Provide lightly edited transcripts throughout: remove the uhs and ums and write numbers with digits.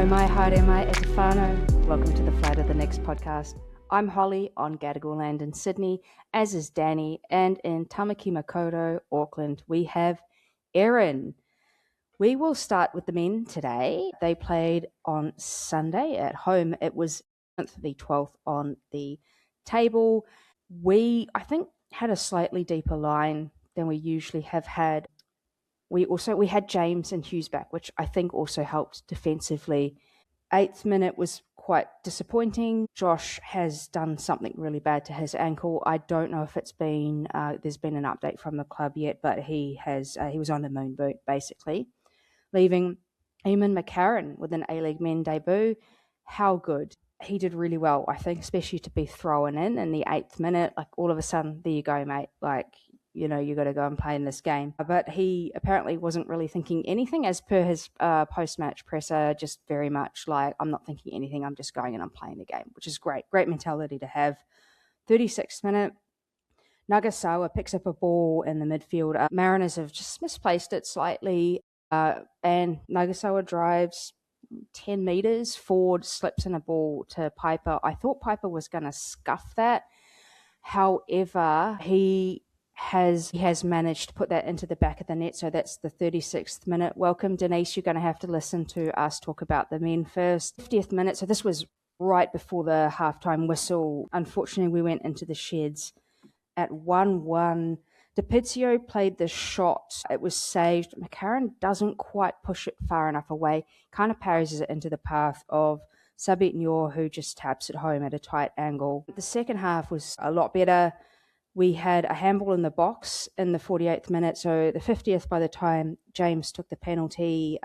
mai, haere mai, e te whānau. Welcome to the Flight of the Next podcast. I'm Holly on Gadigal land in Sydney, as is Danny, and in Tamaki Makaurau, Auckland, we have Erin. We will start with the men today. They played on Sunday at home. It was the 12th on the table. We, I think, had a slightly deeper line than we usually have had. We had James and Hughes back, which I think also helped defensively. 8th minute was quite disappointing. Josh has done something really bad to his ankle. I don't know if it's been there's been an update from the club yet, but he was on the moon boot basically, leaving Eamon McCarron with an A-League Men debut. How good. He did really well, I think, especially to be thrown in the 8th minute. Like, all of a sudden, there you go, mate. Like, you know, you got to go and play in this game. But he apparently wasn't really thinking anything, as per his post-match presser, just very much like, I'm not thinking anything, I'm just going and I'm playing the game, which is great. Great mentality to have. 36th minute, Nagasawa picks up a ball in the midfield. Mariners have just misplaced it slightly, and Nagasawa drives 10 metres forward, slips in a ball to Piper. I thought Piper was going to scuff that. However, he has managed to put that into the back of the net. So that's the 36th minute. Welcome, Denise. You're going to have to listen to us talk about the men first. 50th minute. So this was right before the halftime whistle. Unfortunately, we went into the sheds at 1-1. DiPizio played the shot. It was saved. McCarron doesn't quite push it far enough away. Kind of parries it into the path of Sabit Nyor, who just taps it home at a tight angle. The second half was a lot better. We had a handball in the box in the 48th minute. So the 50th, by the time James took the penalty,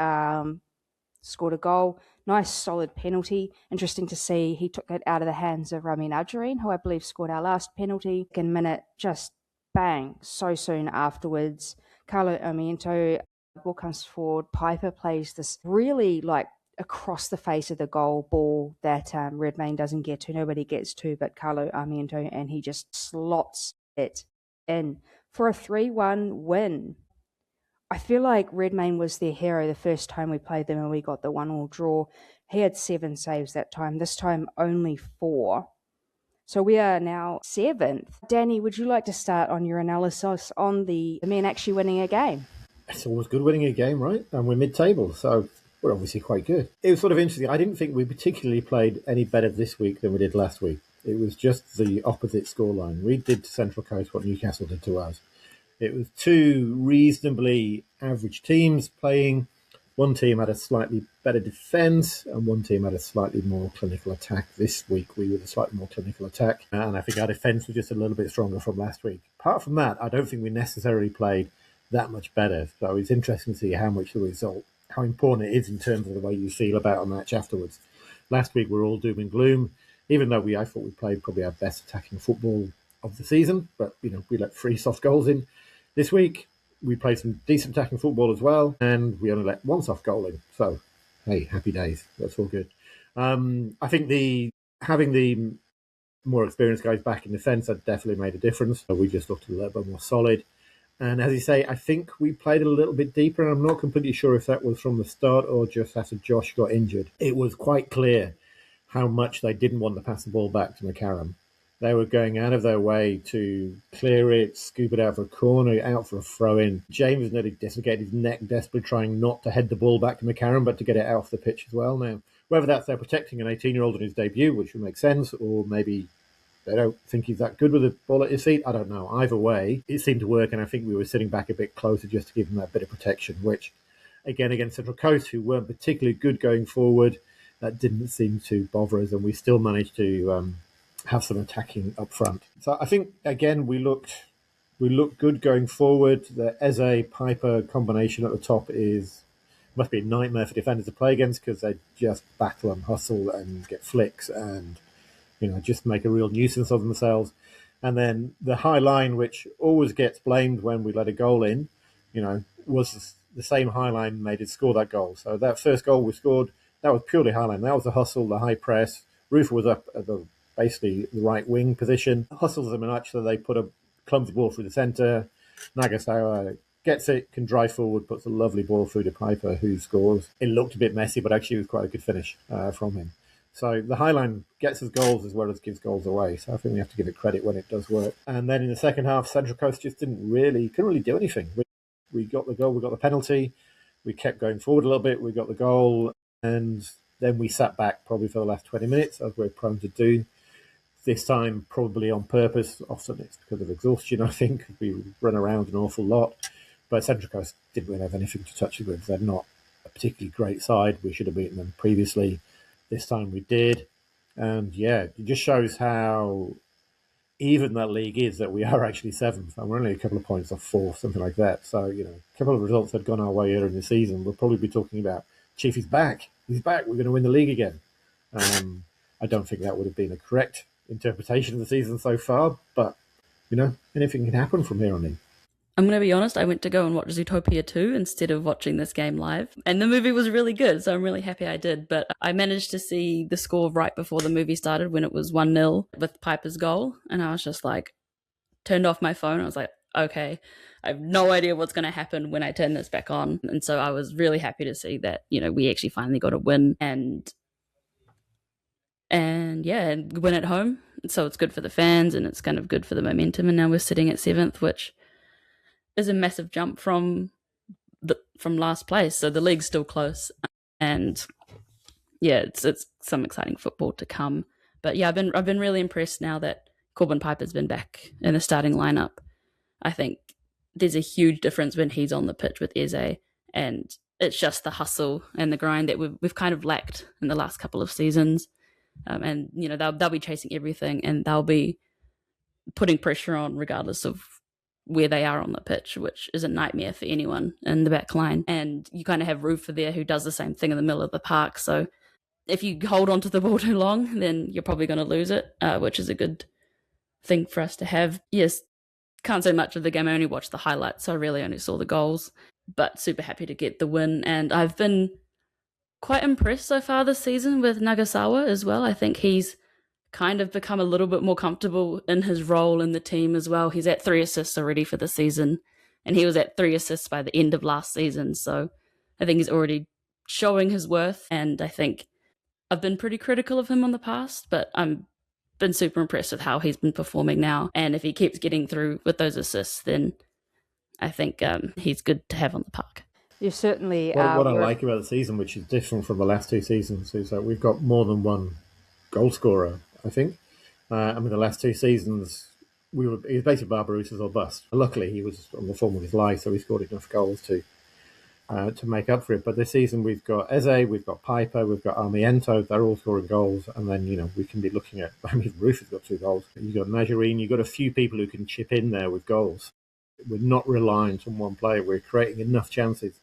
scored a goal. Nice, solid penalty. Interesting to see he took it out of the hands of Ramin Aljareen, who I believe scored our last penalty. Second minute, just bang, so soon afterwards. Carlo Omiento, ball comes forward. Piper plays this really like across the face of the goal ball that Redmayne doesn't get to. Nobody gets to but Carlo Omiento, and he just slots it in for a 3-1 win. I feel like Redmayne was their hero the first time we played them and we got the 1-1 draw. He had 7 saves that time. This time only 4. So we are now 7th. Danny, would you like to start on your analysis on the men actually winning a game? It's always good winning a game, right? And we're mid-table, so we're obviously quite good. It was sort of interesting. I didn't think we particularly played any better this week than we did last week. It was just the opposite scoreline. We did to Central Coast what Newcastle did to us. It was 2 reasonably average teams playing. One team had a slightly better defence and one team had a slightly more clinical attack. This week we were the slightly more clinical attack, and I think our defence was just a little bit stronger from last week. Apart from that, I don't think we necessarily played that much better. So it's interesting to see how much the result, how important it is in terms of the way you feel about a match afterwards. Last week we were all doom and gloom, even though I thought we played probably our best attacking football of the season, but we let 3 soft goals in. This week we played some decent attacking football as well, and we only let 1 soft goal in. So, hey, happy days. That's all good. I think having the more experienced guys back in defence had definitely made a difference. We just looked a little bit more solid. And as you say, I think we played a little bit deeper, and I'm not completely sure if that was from the start or just after Josh got injured. It was quite clear how much they didn't want to pass the ball back to McCarron. They were going out of their way to clear it, scoop it out for a corner, out for a throw-in. James nearly dislocated his neck, desperately trying not to head the ball back to McCarron, but to get it out off the pitch as well. Now, whether that's they're protecting an 18-year-old in his debut, which would make sense, or maybe they don't think he's that good with the ball at his feet, I don't know. Either way, it seemed to work, and I think we were sitting back a bit closer just to give him that bit of protection, which, again, against Central Coast, who weren't particularly good going forward, that didn't seem to bother us, and we still managed to have some attacking up front. So I think, again, we looked good going forward. The Eze-Piper combination at the top must be a nightmare for defenders to play against, because they just battle and hustle and get flicks and just make a real nuisance of themselves. And then the high line, which always gets blamed when we let a goal in, was the same high line made us score that goal. So that first goal we scored, that was purely high line. That was the hustle, the high press. Rufer was up at basically the right wing position. Hustles them much so they put a clumsy ball through the centre. Nagasawa gets it, can drive forward, puts a lovely ball through to Piper, who scores. It looked a bit messy, but actually it was quite a good finish from him. So the high line gets us goals as well as gives goals away. So I think we have to give it credit when it does work. And then in the second half, Central Coast just couldn't really do anything. We got the goal, we got the penalty, we kept going forward a little bit, we got the goal, and then we sat back probably for the last 20 minutes, as we're prone to do. This time, probably on purpose. Often it's because of exhaustion, I think. We run around an awful lot. But Central Coast didn't really have anything to touch it with. They're not a particularly great side. We should have beaten them previously. This time we did. And yeah, it just shows how even that league is, that we are actually seventh. And we're only a couple of points off fourth, something like that. So, a couple of results had gone our way earlier in the season. We'll probably be talking about Chief is back. He's back. We're going to win the league again. I don't think that would have been a correct interpretation of the season so far, but anything can happen from here on in. I'm going to be honest, I went to go and watch Zootopia 2 instead of watching this game live. And the movie was really good, so I'm really happy I did. But I managed to see the score right before the movie started when it was 1-0 with Piper's goal. And I was just like, turned off my phone. I was like, okay, I have no idea what's going to happen when I turn this back on. And so I was really happy to see that, we actually finally got a win. And yeah, win at home. So it's good for the fans and it's kind of good for the momentum. And now we're sitting at 7th, which is a massive jump from last place. So the league's still close. And yeah, it's some exciting football to come. But yeah, I've been really impressed now that Corbin Piper's been back in the starting lineup. I think there's a huge difference when he's on the pitch with Eze, and it's just the hustle and the grind that we've kind of lacked in the last couple of seasons. And they'll be chasing everything, and they'll be putting pressure on regardless of where they are on the pitch, which is a nightmare for anyone in the back line. And you kind of have Rufer there who does the same thing in the middle of the park. So if you hold on to the ball too long, then you're probably going to lose it, which is a good thing for us to have. Yes, can't say much of the game. I only watched the highlights, so I really only saw the goals. But super happy to get the win. And I've been quite impressed so far this season with Nagasawa as well. I think he's kind of become a little bit more comfortable in his role in the team as well. He's at 3 assists already for the season, and he was at 3 assists by the end of last season. So I think he's already showing his worth, and I think I've been pretty critical of him in the past, but I'm been super impressed with how he's been performing now. And if he keeps getting through with those assists, then I think he's good to have on the park. You certainly what I like about the season, which is different from the last 2 seasons, is that we've got more than one goal scorer, I think. The last 2 seasons, he was basically Barbaroussa's or bust. Luckily, he was on the form of his life, so he scored enough goals to make up for it. But this season, we've got Eze, we've got Piper, we've got Armiento. They're all scoring goals. And then, we can be looking at, Rufer's got 2 goals. You've got Najjarine, you've got a few people who can chip in there with goals. We're not reliant on one player. We're creating enough chances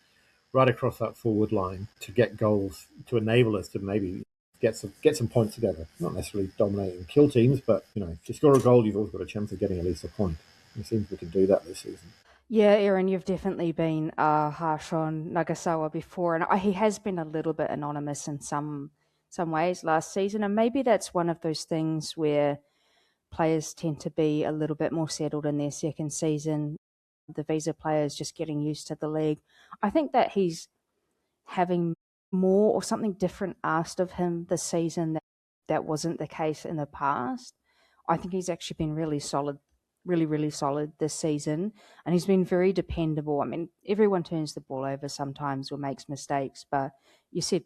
right across that forward line to get goals, to enable us to maybe get some points together. Not necessarily dominate and kill teams, but if you score a goal, you've always got a chance of getting at least a point. It seems we can do that this season. Yeah, Aaron, you've definitely been harsh on Nagasawa before, and he has been a little bit anonymous in some ways last season, and maybe that's one of those things where players tend to be a little bit more settled in their second season. The visa players just getting used to the league. I think that he's having more or something different asked of him this season that wasn't the case in the past. I think he's actually been really solid, really, really solid this season, and he's been very dependable. Everyone turns the ball over sometimes or makes mistakes, but you said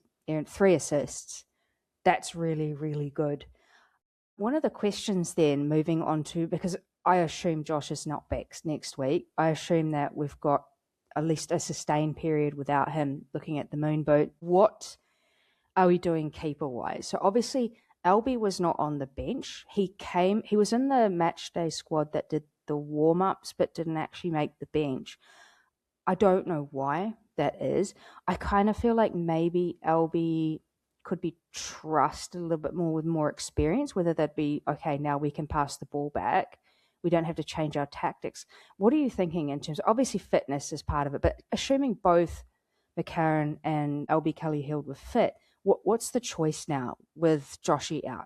3 assists. That's really, really good. One of the questions then, moving on to, because I assume Josh is not back next week, I assume that we've got at least a sustained period without him. Looking at the moon boat, what are we doing keeper-wise? So obviously, Albie was not on the bench. He was in the match day squad that did the warm-ups but didn't actually make the bench. I don't know why that is. I kind of feel like maybe Albie could be trusted a little bit more with more experience, whether that be, okay, now we can pass the ball back. We don't have to change our tactics. What are you thinking in terms of, obviously fitness is part of it, but assuming both McCarron and Albie Kelly-Hild were fit, what's the choice now with Joshy out?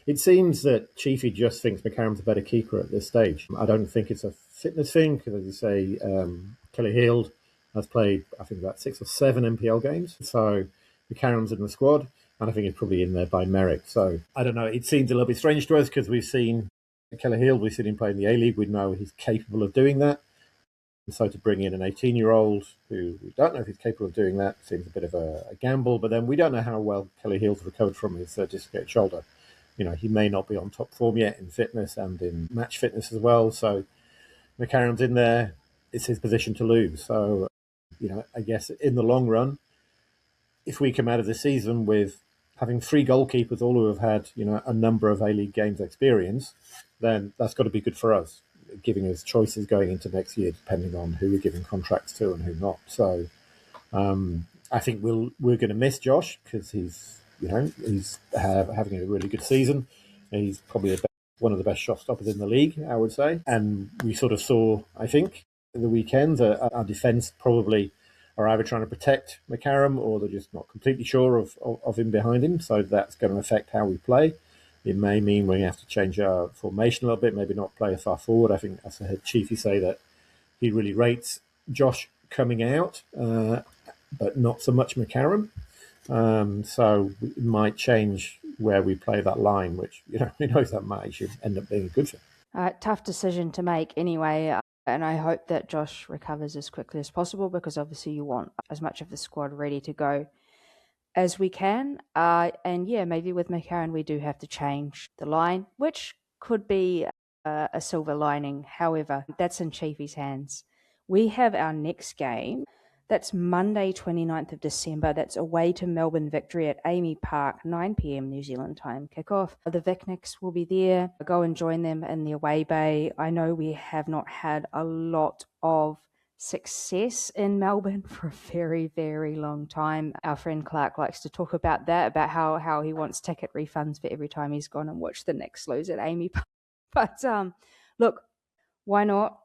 It seems that Chiefy just thinks McCarron's a better keeper at this stage. I don't think it's a fitness thing, because as you say, Kelly Heald has played, I think, about 6 or 7 NPL games. So McCarron's in the squad, and I think he's probably in there by merit. So I don't know. It seems a little bit strange to us because we've seen Kelly Heald, we've seen him play in the A-League. We know he's capable of doing that. And so to bring in an 18-year-old who we don't know if he's capable of doing that seems a bit of a gamble. But then we don't know how well Kelly Heald's recovered from his dislocated shoulder. He may not be on top form yet in fitness and in match fitness as well. So McCarron's in there. It's his position to lose. So, I guess in the long run, if we come out of the season with having 3 goalkeepers, all who have had, a number of A-League games experience, then that's got to be good for us, giving us choices going into next year, depending on who we're giving contracts to and who not. So I think we're going to miss Josh because he's having a really good season. He's probably one of the best shot stoppers in the league, I would say. And we sort of saw, I think, in the weekend, our defence probably are either trying to protect McCarron or they're just not completely sure of him behind him. So that's going to affect how we play. It may mean we have to change our formation a little bit, maybe not play as far forward. I think, as I heard Chiefy say, that he really rates Josh coming out, but not so much McCarron. So we might change where we play that line, which, who knows, that might actually end up being a good thing. Tough decision to make anyway. And I hope that Josh recovers as quickly as possible because obviously you want as much of the squad ready to go as we can. And yeah, maybe with McCarron we do have to change the line, which could be a silver lining. However, that's in Chiefy's hands. We have our next game. That's Monday, 29th of December. That's away to Melbourne Victory at Amy Park, 9 p.m. New Zealand time kickoff. The Vicnics will be there. Go and join them in the away bay. I know we have not had a lot of success in Melbourne for a very, very long time. Our friend Clark likes to talk about that, about how he wants ticket refunds for every time he's gone and watched the Knicks lose at Amy Park. But look, why not?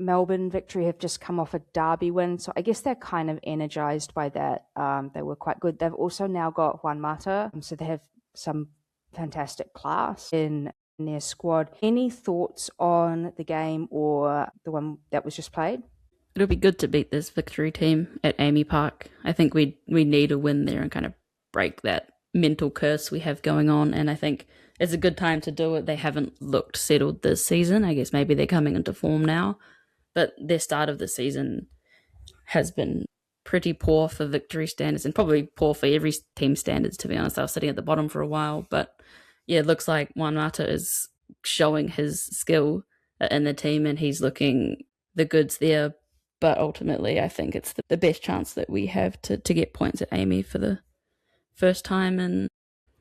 Melbourne Victory have just come off a derby win, so I guess they're kind of energized by that. They were quite good. They've also now got Juan Mata, so they have some fantastic class in their squad. Any thoughts on the game or the one that was just played? It'll be good to beat this Victory team at Amy Park. I think we need a win there and kind of break that mental curse we have going on, and I think it's a good time to do it. They haven't looked settled this season. I guess maybe they're coming into form now. But their start of the season has been pretty poor for Victory standards and probably poor for every team standards, to be honest. I was sitting at the bottom for a while. But yeah, it looks like Juan Mata is showing his skill in the team and he's looking the goods there. But ultimately, I think it's the best chance that we have to get points at Amy for the first time in,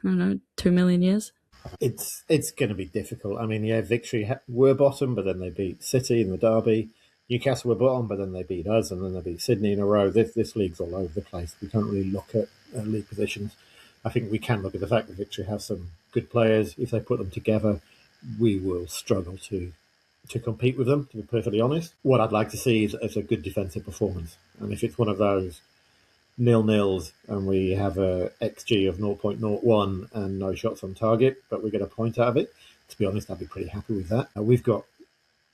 2 million years. It's going to be difficult. I mean, yeah, Victory were bottom, but then they beat City in the derby. Newcastle were bottom, but then they beat us, and then they beat Sydney in a row. This league's all over the place. We can't really look at league positions. I think we can look at the fact that Victory has some good players. If they put them together, we will struggle to compete with them, to be perfectly honest. What I'd like to see is a good defensive performance. And if it's one of those 0-0s and we have a XG of 0.01 and no shots on target, but we get a point out of it, to be honest, I'd be pretty happy with that. We've got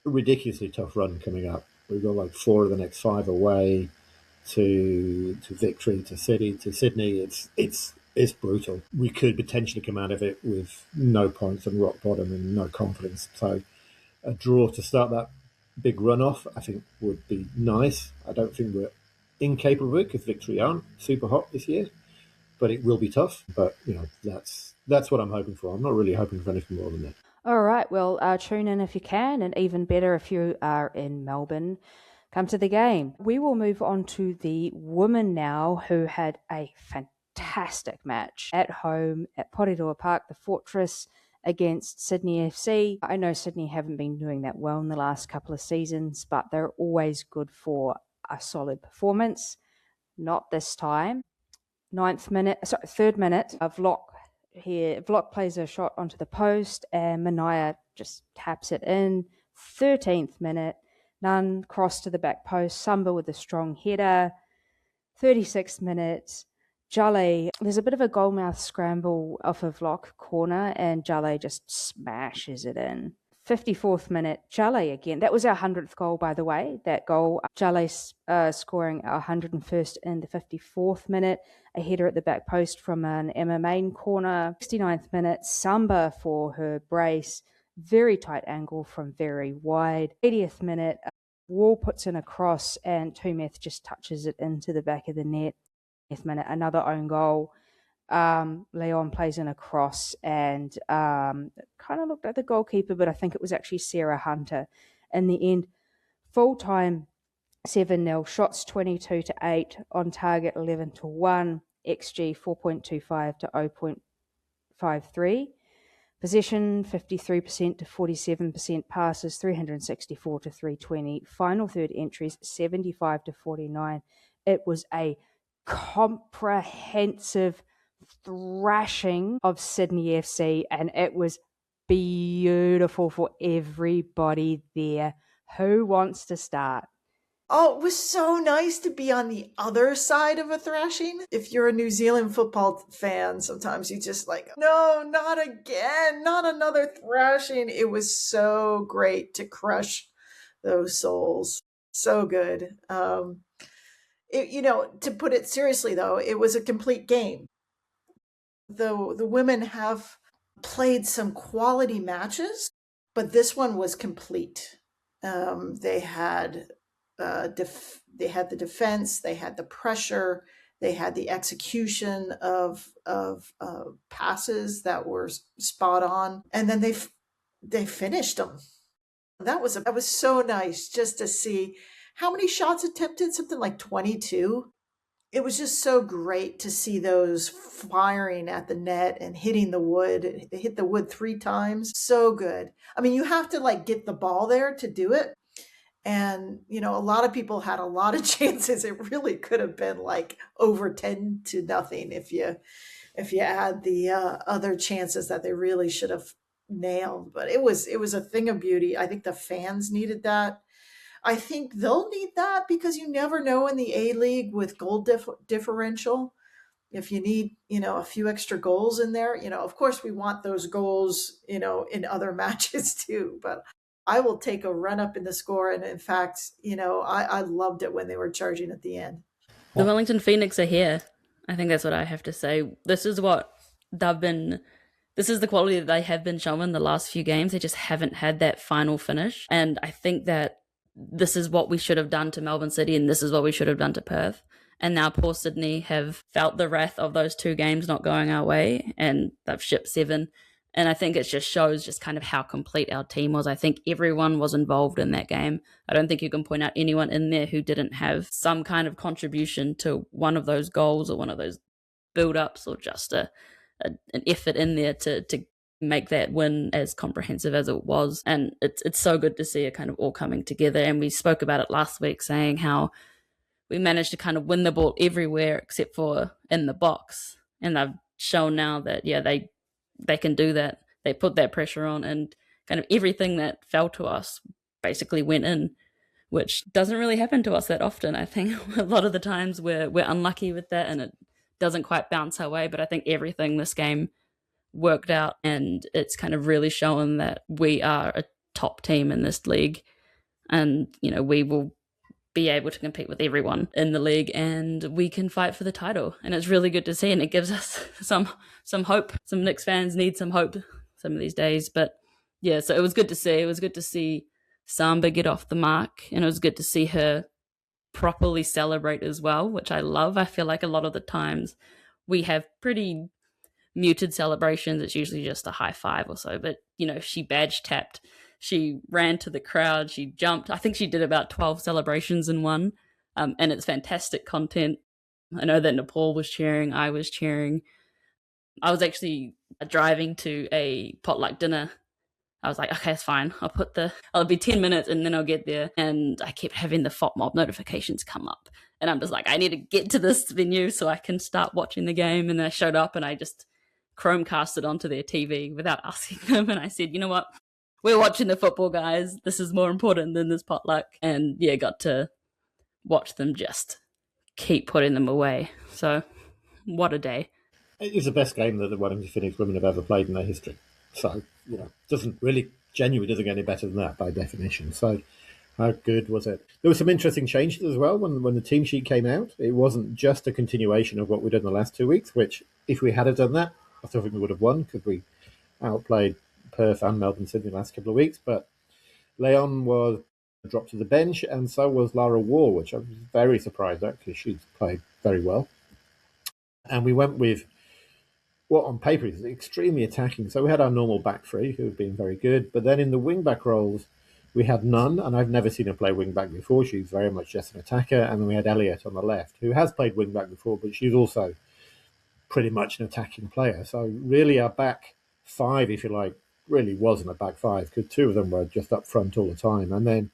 a ridiculously tough run coming up. We've got like 4 of the next 5 away to Victory, to City, to Sydney. It's brutal. We could potentially come out of it with no points and rock bottom and no confidence. So a draw to start that big run off, I think, would be nice. I don't think we're incapable of it because Victory aren't super hot this year, but it will be tough. But that's what I'm hoping for. I'm not really hoping for anything more than that. All right, well, tune in if you can, and even better if you are in Melbourne, come to the game. We will move on to the women now, who had a fantastic match at home at Porirua Park, the Fortress, against Sydney FC. I know Sydney haven't been doing that well in the last couple of seasons, but they're always good for a solid performance. Not this time. 3rd minute, Vlok plays a shot onto the post and Manaya just taps it in. 13th minute, Nunn cross to the back post, Samba with a strong header. 36th minute, Jale, there's a bit of a goalmouth scramble off a Vlok corner and Jale just smashes it in. 54th minute, Jale again. That was our 100th goal, by the way. That goal, Jale scoring our 101st in the 54th minute. A header at the back post from an Emma Main corner. 69th minute, Samba for her brace. Very tight angle from very wide. 80th minute, Wall puts in a cross and Tumeth just touches it into the back of the net. 80th minute, another own goal. Leon plays in a cross and kind of looked at the goalkeeper, but I think it was actually Sarah Hunter. In the end, full time 7-0, shots 22-8, on target 11-1, XG 4.25 to 0.53. Possession 53% to 47%, passes 364 to 320. Final third entries 75 to 49. It was a comprehensive thrashing of Sydney FC, and it was beautiful for everybody there. Who wants to start? Oh, it was so nice to be on the other side of a thrashing. If you're a New Zealand football fan, sometimes you just like, no, not again, not another thrashing. It was so great to crush those souls. So good. To put it seriously though, it was a complete game. The women have played some quality matches, but this one was complete. They had the defense, they had the pressure, they had the execution of passes that were spot on, and then they finished them. That was so nice just to see how many shots attempted, something like 22. It was just so great to see those firing at the net and hitting the wood. It hit the wood 3 times. So good. I mean, you have to like get the ball there to do it. And, a lot of people had a lot of chances. It really could have been like over 10-0 if you add the other chances that they really should have nailed. But it was a thing of beauty. I think the fans needed that. I think they'll need that because you never know in the A-League with goal differential. If you need, a few extra goals in there, of course we want those goals, in other matches too. But I will take a run up in the score. And in fact, I loved it when they were charging at the end. The Wellington Phoenix are here. I think that's what I have to say. This is the quality that they have been showing the last few games. They just haven't had that final finish. And I think that this is what we should have done to Melbourne City and this is what we should have done to Perth. And now poor Sydney have felt the wrath of those 2 games not going our way and they've shipped 7. And I think it just shows just kind of how complete our team was. I think everyone was involved in that game. I don't think you can point out anyone in there who didn't have some kind of contribution to one of those goals or one of those build-ups or just an effort in there to make that win as comprehensive as it was. And it's so good to see it kind of all coming together. And we spoke about it last week saying how we managed to kind of win the ball everywhere except for in the box. And they've shown now that, they can do that. They put that pressure on and kind of everything that fell to us basically went in, which doesn't really happen to us that often. I think a lot of the times we're unlucky with that and it doesn't quite bounce our way. But I think everything this game worked out and it's kind of really shown that we are a top team in this league and we will be able to compete with everyone in the league and we can fight for the title. And it's really good to see and it gives us some hope. Some Knicks fans need some hope some of these days. But yeah, so it was good to see. It was good to see Samba get off the mark and it was good to see her properly celebrate as well, which I love. I feel like a lot of the times we have pretty muted celebrations. It's usually just a high five or so, but she badge tapped, she ran to the crowd, she jumped. I think she did about 12 celebrations in one, and it's fantastic content. I know that Nepal was cheering, I was cheering. I was actually driving to a potluck dinner. I was like, okay, it's fine. I'll be 10 minutes and then I'll get there. And I kept having the FOTMob notifications come up. And I'm just like, I need to get to this venue so I can start watching the game. And then I showed up and I just Chromecasted onto their TV without asking them. And I said, you know what? We're watching the football, guys. This is more important than this potluck. And yeah, got to watch them just keep putting them away. So what a day. It was the best game that the Wellington Phoenix women have ever played in their history. So, doesn't really genuinely doesn't get any better than that by definition. So how good was it? There were some interesting changes as well when the team sheet came out. It wasn't just a continuation of what we'd done the last 2 weeks, which if we had have done that, I still think we would have won because we outplayed Perth and Melbourne Sydney the last couple of weeks. But Leon was dropped to the bench, and so was Lara Wall, which I was very surprised at because she's played very well. And we went with what on paper is extremely attacking. So we had our normal back three, who have been very good. But then in the wing back roles, we had none, and I've never seen her play wing back before. She's very much just an attacker. And then we had Elliot on the left, who has played wing back before, but she's also pretty much an attacking player. So really our back five, if you like, really wasn't a back five because two of them were just up front all the time. And then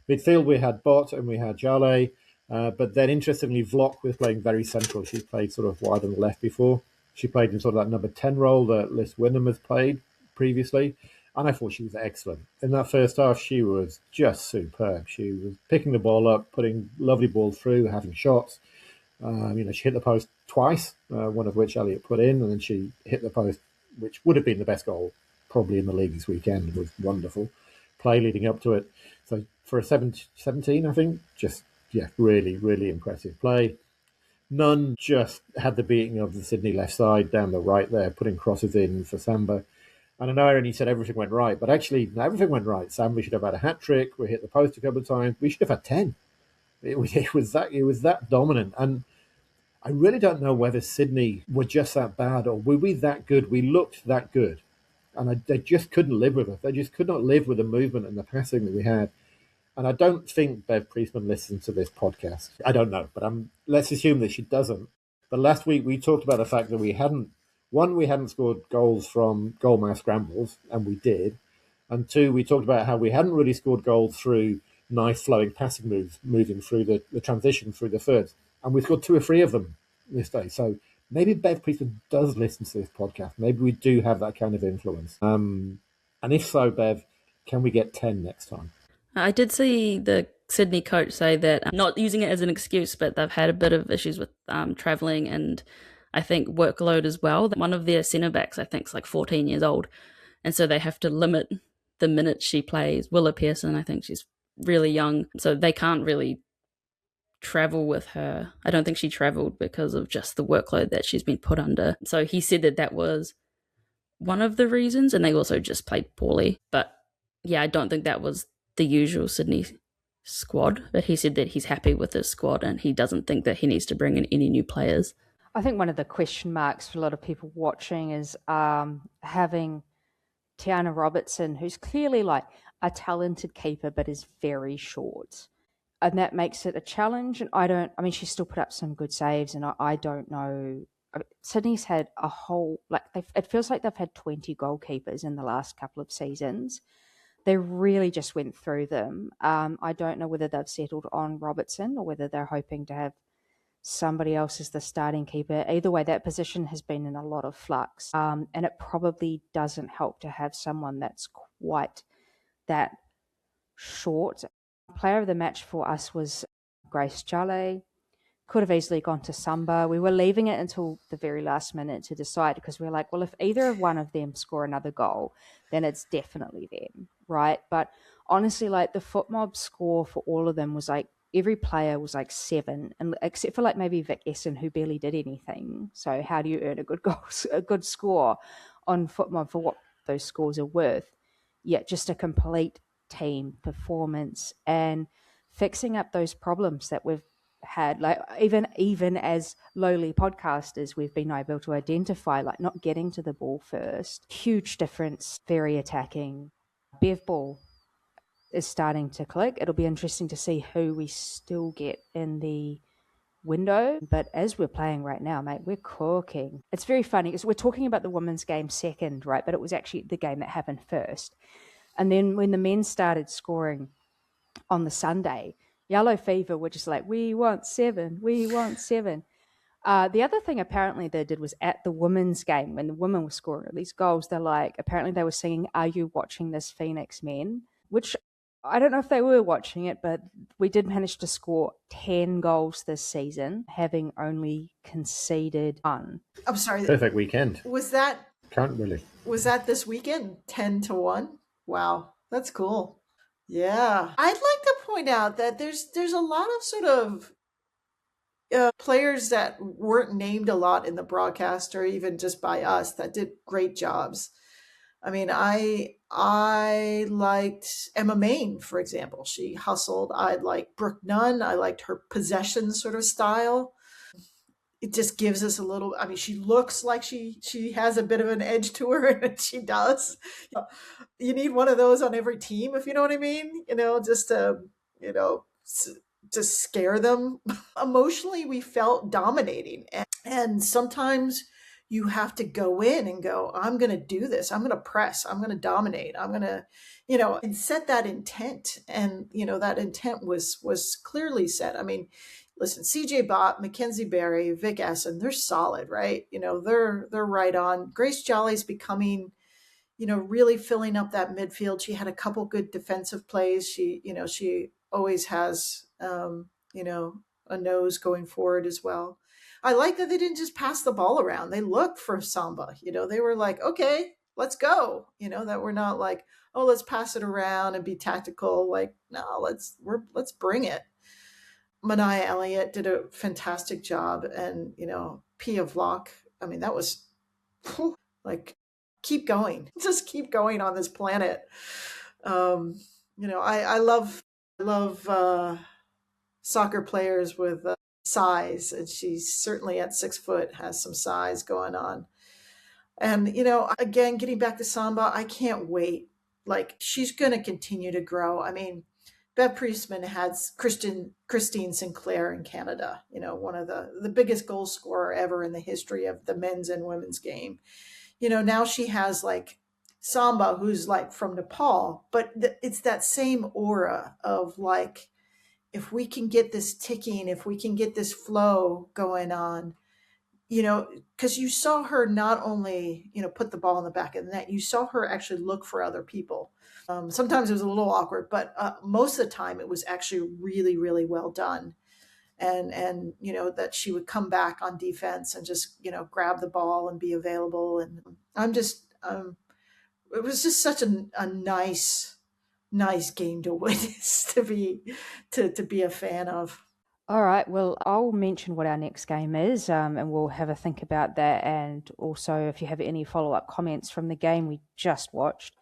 midfield, we had Bott and we had Jale. But then interestingly, Vlok was playing very central. She's played sort of wide on the left before. She played in sort of that number 10 role that Liz Wyndham has played previously. And I thought she was excellent. In that first half, she was just superb. She was picking the ball up, putting lovely ball through, having shots. She hit the post twice, one of which Elliot put in, and then she hit the post, which would have been the best goal probably in the league this weekend. It was wonderful play leading up to it. So for a 17, I think, just, really, really impressive play. Nunn just had the beating of the Sydney left side down the right there, putting crosses in for Samba. And I know Aaron, you said everything went right, but actually everything went right. Samba should have had a hat-trick. We hit the post a couple of times. We should have had 10. It was that dominant. And I really don't know whether Sydney were just that bad or were we that good. We looked that good. And they just couldn't live with us. They just could not live with the movement and the passing that we had. And I don't think Bev Priestman listens to this podcast. I don't know, but let's assume that she doesn't. But last week we talked about the fact that we hadn't scored goals from goal mass scrambles, and we did. And two, we talked about how we hadn't really scored goals through nice flowing passing moves, moving through the transition through the thirds. And we scored 2 or 3 of them this day. So maybe Bev Priestman does listen to this podcast. Maybe we do have that kind of influence. And if so, Bev, can we get 10 next time? I did see the Sydney coach say that, not using it as an excuse, but they've had a bit of issues with travelling and I think workload as well. One of their centre backs, I think, is like 14 years old. And so they have to limit the minutes she plays. Willa Pearson, I think she's really young. So they can't really travel with her. I don't think she travelled because of just the workload that she's been put under. So he said that was one of the reasons. And they also just played poorly. But yeah, I don't think that was the usual Sydney squad, but he said that he's happy with his squad and he doesn't think that he needs to bring in any new players. I think one of the question marks for a lot of people watching is having Tiana Robertson, who's clearly like a talented keeper but is very short. And that makes it a challenge. And she still put up some good saves, and I don't know. Sydney's had a whole, it feels like they've had 20 goalkeepers in the last couple of seasons. They really just went through them. I don't know whether they've settled on Robertson or whether they're hoping to have somebody else as the starting keeper. Either way, that position has been in a lot of flux. And it probably doesn't help to have someone that's quite that short. Player of the match for us was Grace Jale. Could have easily gone to Samba. We were leaving it until the very last minute to decide because we were like, well, if either of one of them score another goal, then it's definitely them, right? But honestly, like the foot mob score for all of them was like, every player was like 7, and except for like maybe Vic Essen, who barely did anything. So how do you earn a good score on foot mob for what those scores are worth? Yeah, just a complete team performance and fixing up those problems that we've had, like even as lowly podcasters, we've been able to identify, like not getting to the ball first. Huge difference, very attacking. Bev ball is starting to click. It'll be interesting to see who we still get in the window. But as we're playing right now, mate, we're cooking. It's very funny because we're talking about the women's game second, right? But it was actually the game that happened first. And then when the men started scoring on the Sunday, Yellow Fever were just like, we want 7. The other thing apparently they did was at the women's game, when the women were scoring these goals, they're like, apparently they were singing, "Are you watching this, Phoenix Men?" Which I don't know if they were watching it, but we did manage to score 10 goals this season, having only conceded 1. I'm sorry. Perfect weekend. Was that Can't really. Was that this weekend 10-1? Wow, that's cool. Yeah, I'd like to point out that there's a lot of sort of players that weren't named a lot in the broadcast or even just by us that did great jobs. I mean, I liked Emma Main, for example. She hustled. I liked Brooke Nunn. I liked her possession sort of style. It just gives us a little. I mean, she looks like she has a bit of an edge to her, and she does. You need one of those on every team, if you know what I mean. Just to you know just scare them. Emotionally, we felt dominating, and sometimes you have to go in and go, I'm going to do this. I'm going to press. I'm going to dominate. I'm going to, and set that intent. And, that intent was clearly set. I mean, listen, CJ Bott, Mackenzie Berry, Vic Essen, they're solid, right? They're right on. Grace Jolly's becoming, really filling up that midfield. She had a couple good defensive plays. She always has, a nose going forward as well. I like that they didn't just pass the ball around. They looked for Samba. They were like, okay, let's go. That we're not like, oh, let's pass it around and be tactical. Like, no, let's bring it. Mania Elliott did a fantastic job, and Pia Vlock. I mean, that was like, keep going, just keep going on this planet. I love soccer players with size, and she's certainly at 6 foot has some size going on. And again, getting back to Samba, I can't wait. Like, she's going to continue to grow. I mean, Bev Priestman had Christine Sinclair in Canada, one of the biggest goal scorer ever in the history of the men's and women's game. Now she has like Samba, who's like from Nepal, but it's that same aura of like, if we can get this ticking, if we can get this flow going on, because you saw her not only, put the ball in the back of the net, you saw her actually look for other people. Sometimes it was a little awkward, but most of the time it was actually really, really well done. And that she would come back on defense and just grab the ball and be available. And it was just such a nice game to witness, to be a fan of. All right, well, I'll mention what our next game is, and we'll have a think about that. And also, if you have any follow-up comments from the game we just watched.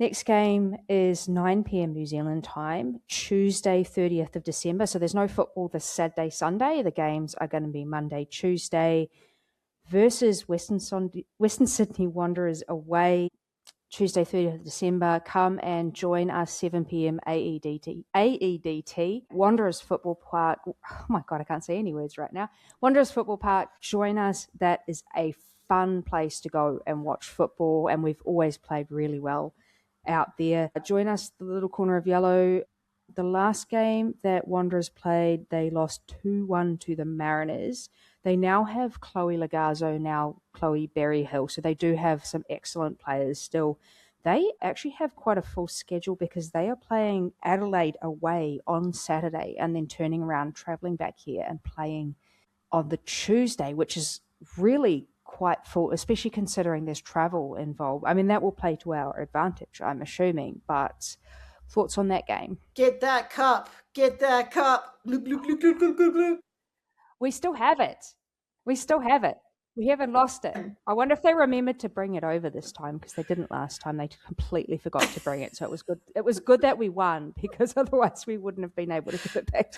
Next game is 9 p.m. New Zealand time, Tuesday, 30th of December. So there's no football this Saturday, Sunday. The games are going to be Monday, Tuesday versus Western Sydney Wanderers away. Tuesday, 30th of December. Come and join us, 7 p.m. AEDT, Wanderers Football Park. Oh my God, I can't say any words right now. Wanderers Football Park, join us. That is a fun place to go and watch football, and we've always played really well out there. Join us, the little corner of yellow. The last game that Wanderers played, they lost 2-1 to the Mariners. They now have Chloe Lagazzo, now Chloe Berryhill, so they do have some excellent players still. They actually have quite a full schedule because they are playing Adelaide away on Saturday and then turning around, travelling back here and playing on the Tuesday, which is really quite full, especially considering there's travel involved. I mean, that will play to our advantage, I'm assuming, but thoughts on that game? Get that cup. Get that cup. Look, look, look, look, look, look, look. We still have it. We haven't lost it. I wonder if they remembered to bring it over this time, because they didn't last time. They completely forgot to bring it. So it was good. It was good that we won, because otherwise we wouldn't have been able to give it back.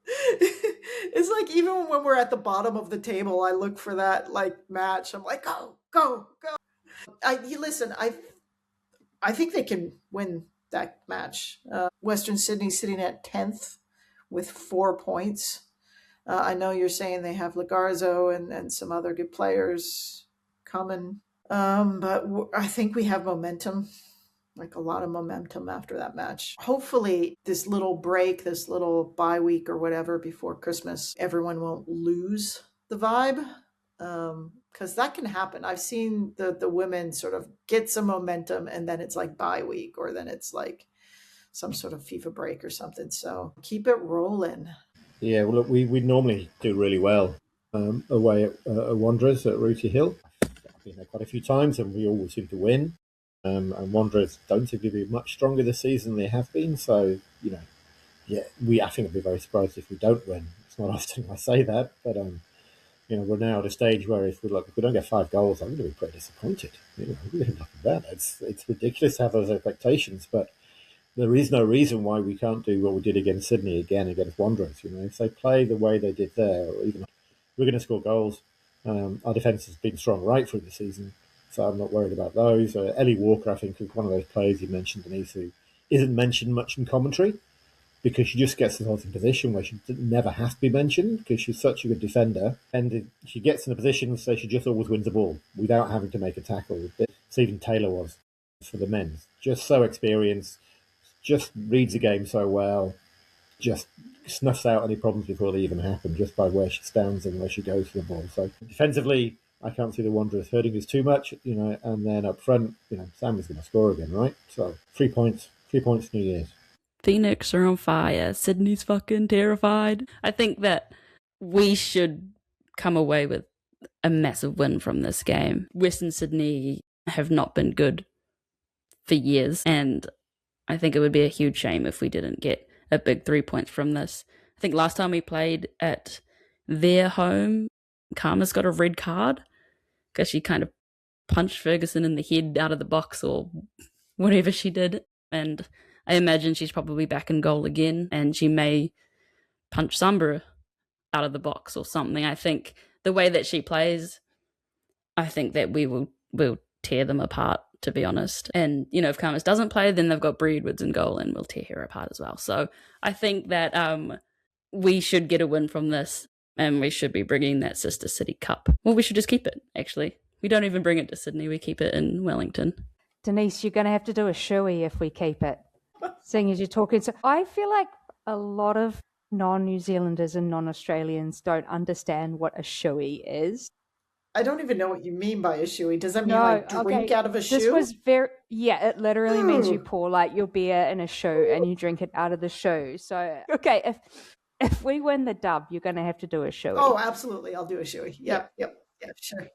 It's like, even when we're at the bottom of the table, I look for that like match. I'm like, go, go, go. Listen, I think they can win that match. Western Sydney sitting at 10th with 4 points. I know you're saying they have Lagarzo and some other good players coming. But I think we have momentum, like a lot of momentum after that match. Hopefully this little break, this little bye week or whatever before Christmas, everyone won't lose the vibe. Because that can happen. I've seen the women sort of get some momentum, and then it's like bye week, or then it's like some sort of FIFA break or something. So keep it rolling. Yeah, well, look, we normally do really well away at Wanderers at Rooty Hill. I've been there quite a few times, and we always seem to win. And Wanderers don't seem to be much stronger this season than they have been. So, I think I'd be very surprised if we don't win. It's not often I say that, but we're now at a stage where if we don't get 5 goals, I'm going to be pretty disappointed. We're doing nothing bad. It's ridiculous to have those expectations, but there is no reason why we can't do what we did against Sydney again against Wanderers. If they play the way they did there, or even we're going to score goals. Our defence has been strong right through the season, so I'm not worried about those. Ellie Walker, I think, is one of those players you mentioned, Denise, who isn't mentioned much in commentary because she just gets herself in a position where she never has to be mentioned because she's such a good defender. And she gets in a position so she just always wins the ball without having to make a tackle. Stephen Taylor was for the men. Just so experienced, just reads the game so well, just snuffs out any problems before they even happen just by where she stands and where she goes for the ball. So defensively, I can't see the Wanderers hurting us too much, and then up front, Sam is going to score again, right? So 3 points, New Year's. Phoenix are on fire. Sydney's fucking terrified. I think that we should come away with a massive win from this game. Western Sydney have not been good for years, and I think it would be a huge shame if we didn't get a big 3 points from this. I think last time we played at their home, Karma's got a red card because she kind of punched Ferguson in the head out of the box or whatever she did, and I imagine she's probably back in goal again, and she may punch Sambra out of the box or something. I think the way that she plays, I think that we'll tear them apart, to be honest. And, if Karmas doesn't play, then they've got Bree Edwards in goal and we'll tear her apart as well. So I think that we should get a win from this, and we should be bringing that Sister City Cup. Well, we should just keep it, actually. We don't even bring it to Sydney. We keep it in Wellington. Denise, you're going to have to do a shoey if we keep it. Seeing as you're talking. So I feel like a lot of non-New Zealanders and non-Australians don't understand what a shoey is. I don't even know what you mean by a shoey. Does that mean drink out of a shoe? This was it literally means you pour your beer in a shoe and you drink it out of the shoe. So, okay, if we win the dub, you're going to have to do a shoey. Oh, absolutely. I'll do a shoey. Yep, sure.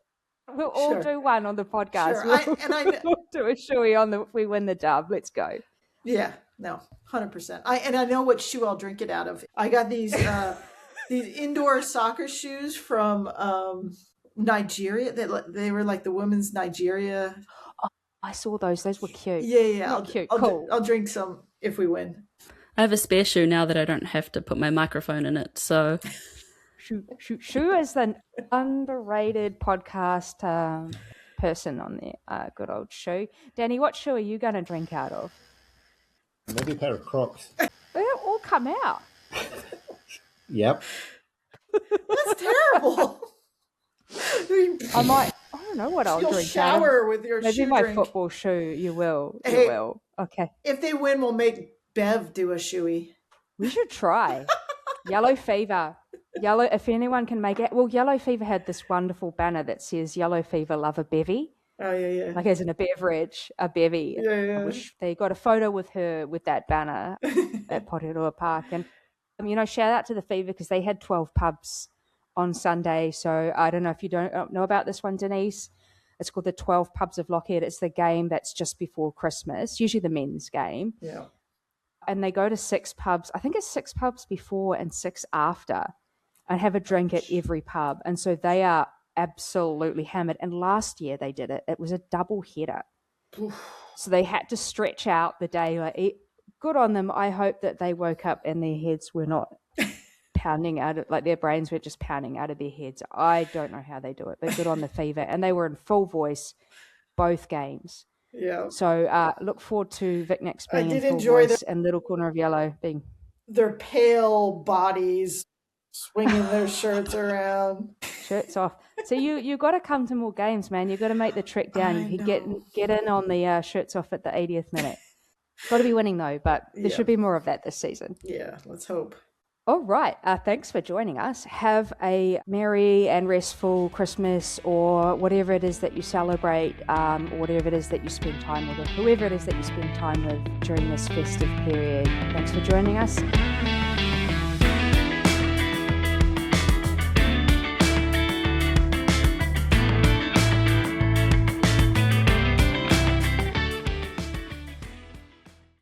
We'll all do one on the podcast. Sure. We'll do a shoey if we win the dub. Let's go. Yeah, no, 100%. I know what shoe I'll drink it out of. I got these indoor soccer shoes from Nigeria. They were like the women's Nigeria. Oh, I saw those. Those were cute. Yeah. Cool. I'll drink some if we win. I have a spare shoe now that I don't have to put my microphone in it. So, Shoe is the underrated podcast person on there. Good old shoe. Danny, what shoe are you going to drink out of? Maybe a pair of Crocs. They'll all come out. Yep. That's terrible. I don't know what I'll You'll drink. Shower with your maybe shoe my drink. Football shoe. You will. Hey, you will. Okay. If they win, we'll make Bev do a shoey. We should try. Yellow Fever. If anyone can make it. Well, Yellow Fever had this wonderful banner that says Yellow Fever love a bevy. Oh, yeah. Like as in a beverage, a bevy. Yeah. I wish they got a photo with her with that banner at Porirua Park. And, shout out to the Fever because they had 12 pubs on Sunday. So I don't know if you don't know about this one, Denise. It's called the 12 Pubs of Lockheed. It's the game that's just before Christmas, usually the men's game. Yeah. And they go to 6 pubs. I think it's 6 pubs before and 6 after, and have a drink at every pub. And so they are absolutely hammered. And last year they did it. It was a double header. So they had to stretch out the day. Good on them. I hope that they woke up and their heads were not pounding out of, their brains were just pounding out of their heads. I don't know how they do it, but good on the Fever. And they were in full voice both games. Yeah. So look forward to Vic next being in full voice and Little Corner of Yellow being. Their pale bodies swinging their shirts around. Shirts off. So you got to come to more games, man. You got to make the trek down. You can get in on the shirts off at the 80th minute. Got to be winning though, but there should be more of that this season. Yeah, let's hope. All right. Thanks for joining us. Have a merry and restful Christmas or whatever it is that you celebrate, or whatever it is that you spend time with, or whoever it is that you spend time with during this festive period. Thanks for joining us.